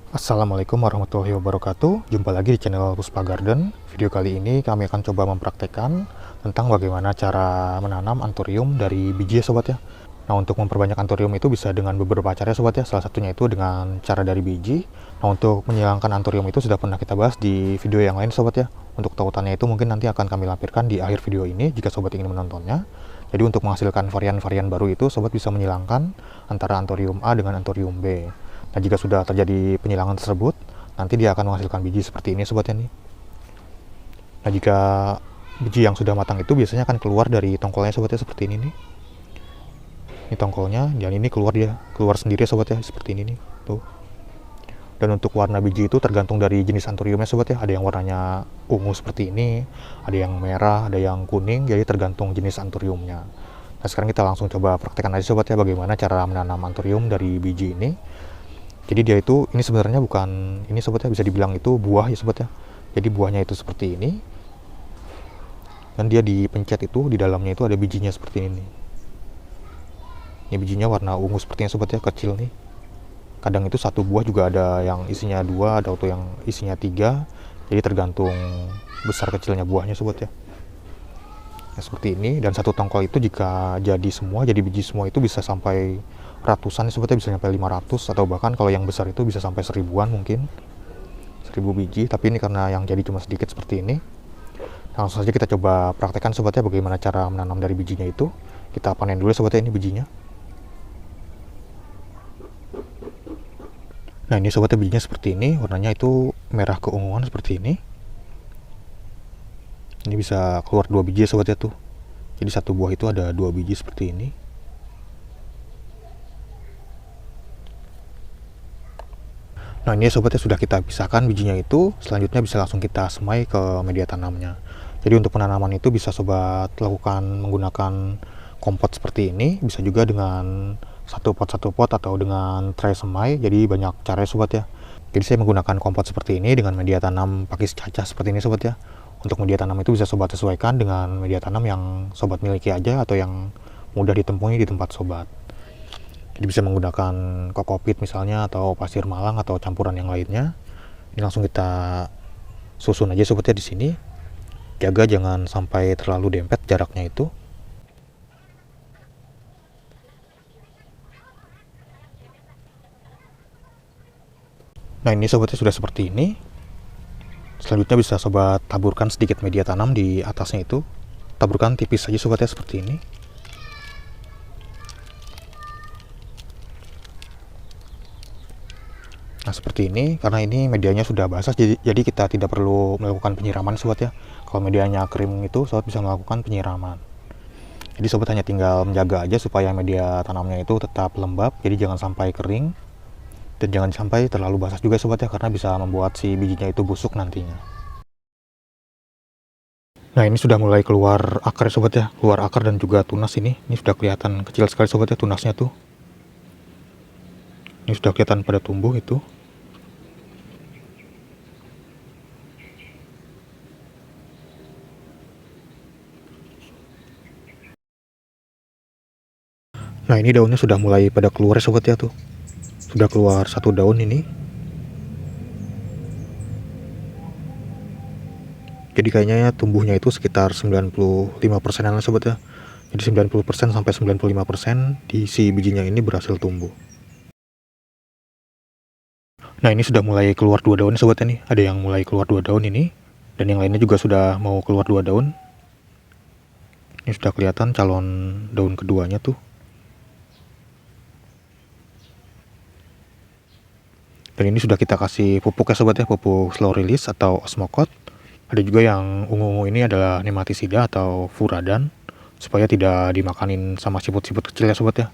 Assalamualaikum warahmatullahi wabarakatuh. Jumpa lagi di channel Puspa Garden. Video kali ini kami akan coba mempraktekkan tentang bagaimana cara menanam anthurium dari biji ya sobat ya. Nah, untuk memperbanyak anthurium itu bisa dengan beberapa cara ya sobat ya. Salah satunya itu dengan cara dari biji. Nah, untuk menghilangkan anthurium itu sudah pernah kita bahas di video yang lain sobat ya. Untuk tautannya itu mungkin nanti akan kami lampirkan di akhir video ini jika sobat ingin menontonnya. Jadi untuk menghasilkan varian-varian baru itu sobat bisa menghilangkan antara anthurium A dengan anthurium B. Nah, jika sudah terjadi penyilangan tersebut, nanti dia akan menghasilkan biji seperti ini sobat ya nih. Nah, jika biji yang sudah matang itu biasanya akan keluar dari tongkolnya sobat ya, seperti ini nih. Ini tongkolnya, dan ini keluar sendiri sobat ya, seperti ini nih. Tuh. Dan untuk warna biji itu tergantung dari jenis anthuriumnya sobat ya. Ada yang warnanya ungu seperti ini, ada yang merah, ada yang kuning, jadi tergantung jenis anthuriumnya. Nah, sekarang kita langsung coba praktekkan aja sobat ya bagaimana cara menanam anthurium dari biji ini. Jadi dia itu, ini sebenarnya bukan, ini sobat ya, bisa dibilang itu buah ya sobat ya. Jadi buahnya itu seperti ini. Dan dia dipencet itu, di dalamnya itu ada bijinya seperti ini. Ini bijinya warna ungu sepertinya sobat ya, kecil nih. Kadang itu satu buah juga ada yang isinya 2, ada yang isinya 3. Jadi tergantung besar kecilnya buahnya sobat ya. Nah, seperti ini, dan satu tongkol itu jika jadi semua, jadi biji semua itu bisa sampai ratusan sebetulnya, bisa sampai 500, atau bahkan kalau yang besar itu bisa sampai 1000-an mungkin, 1000 biji. Tapi ini karena yang jadi cuma sedikit seperti ini. Langsung saja kita coba praktekkan sobatnya bagaimana cara menanam dari bijinya itu. Kita panen dulu sobatnya ini bijinya. Nah, ini sobatnya bijinya seperti ini, warnanya itu merah keunguan seperti ini. Ini bisa keluar 2 biji sobatnya tuh. Jadi satu buah itu ada 2 biji seperti ini. Nah, ini sobatnya sudah kita pisahkan bijinya itu, selanjutnya bisa langsung kita semai ke media tanamnya. Jadi untuk penanaman itu bisa sobat lakukan menggunakan kompot seperti ini, bisa juga dengan satu pot atau dengan tray semai, jadi banyak cara sobat ya. Jadi saya menggunakan kompot seperti ini dengan media tanam pakis cacah seperti ini sobat ya. Untuk media tanam itu bisa sobat sesuaikan dengan media tanam yang sobat miliki aja atau yang mudah ditemui di tempat sobat. Jadi bisa menggunakan kokopit misalnya, atau pasir malang, atau campuran yang lainnya. Ini langsung kita susun aja sobatnya di sini. Jaga jangan sampai terlalu dempet jaraknya itu. Nah, ini sobatnya sudah seperti ini. Selanjutnya bisa sobat taburkan sedikit media tanam di atasnya itu. Taburkan tipis saja sobatnya seperti ini. Nah, seperti ini, karena ini medianya sudah basah, jadi kita tidak perlu melakukan penyiraman sobat ya. Kalau medianya kering itu, sobat bisa melakukan penyiraman. Jadi sobat hanya tinggal menjaga aja supaya media tanamnya itu tetap lembab, jadi jangan sampai kering. Dan jangan sampai terlalu basah juga sobat ya, karena bisa membuat si bijinya itu busuk nantinya. Nah, ini sudah mulai keluar akar sobat ya, keluar akar dan juga tunas ini. Ini sudah kelihatan kecil sekali sobat ya tunasnya tuh. Ini sudah kelihatan pada tumbuh itu. Nah, ini daunnya sudah mulai pada keluar sobat ya tuh. Sudah keluar satu daun ini. Jadi kayaknya tumbuhnya itu sekitar 95%-an sobat ya. Jadi 90% sampai 95% di si bijinya ini berhasil tumbuh. Nah, ini sudah mulai keluar 2 daun sobat ya nih. Ada yang mulai keluar 2 daun ini, dan yang lainnya juga sudah mau keluar 2 daun. Ini sudah kelihatan calon daun keduanya tuh. Dan ini sudah kita kasih pupuk ya sobat ya, pupuk slow release atau osmokot. Ada juga yang ungu-ungu ini adalah nematisida atau furadan, supaya tidak dimakanin sama siput-siput kecil ya sobat ya.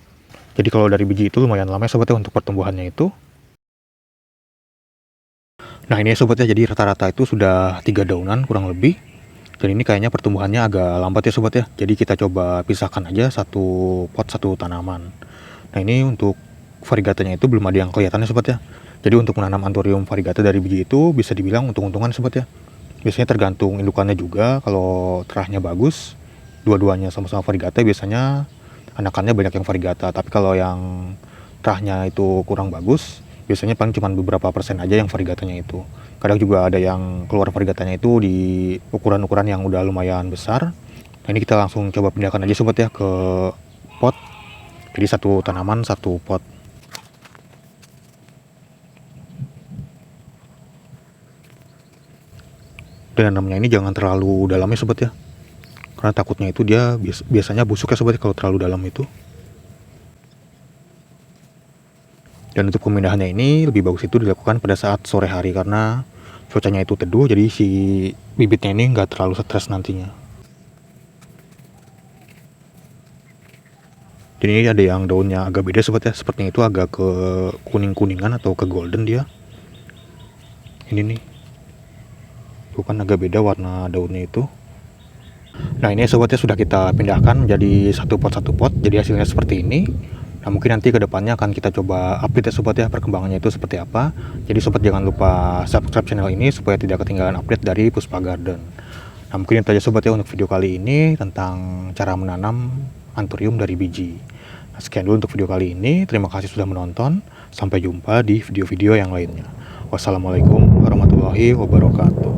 Jadi kalau dari biji itu lumayan lama ya sobat ya untuk pertumbuhannya itu. Nah, ini ya sobat ya, jadi rata-rata itu sudah 3 daunan kurang lebih. Dan ini kayaknya pertumbuhannya agak lambat ya sobat ya. Jadi kita coba pisahkan aja satu pot satu tanaman. Nah, ini untuk variegatenya itu belum ada yang kelihatan ya sobat ya. Jadi untuk menanam anthurium variegata dari biji itu bisa dibilang untung-untungan sobat ya. Biasanya tergantung indukannya juga. Kalau terahnya bagus, dua-duanya sama-sama variegata, biasanya anakannya banyak yang variegata. Tapi kalau yang terahnya itu kurang bagus, Biasanya paling cuma beberapa persen aja yang variegatanya itu. Kadang juga ada yang keluar variegatanya itu di ukuran-ukuran yang udah lumayan besar. Nah, ini kita langsung coba pindahkan aja sobat ya ke pot. Jadi satu tanaman satu pot. Dan nanamnya ini jangan terlalu dalam ya sobat ya, karena takutnya itu dia biasanya busuk ya sobat kalau terlalu dalam itu. Dan untuk pemindahannya ini lebih bagus itu dilakukan pada saat sore hari karena cuacanya itu teduh, jadi si bibitnya ini nggak terlalu stres nantinya. Jadi ini ada yang daunnya agak beda sobat ya, sepertinya itu agak ke kuning-kuningan atau ke golden dia. Ini nih, tuh kan agak beda warna daunnya itu. Nah ini sobatnya sudah kita pindahkan menjadi satu pot, jadi hasilnya seperti ini. Nah mungkin nanti kedepannya akan kita coba update ya sobat ya, perkembangannya itu seperti apa. Jadi sobat jangan lupa subscribe channel ini supaya tidak ketinggalan update dari Puspa Garden. Nah mungkin itu aja sobat ya untuk video kali ini tentang cara menanam anthurium dari biji. Nah, sekian dulu untuk video kali ini, terima kasih sudah menonton, sampai jumpa di video-video yang lainnya. Wassalamualaikum warahmatullahi wabarakatuh.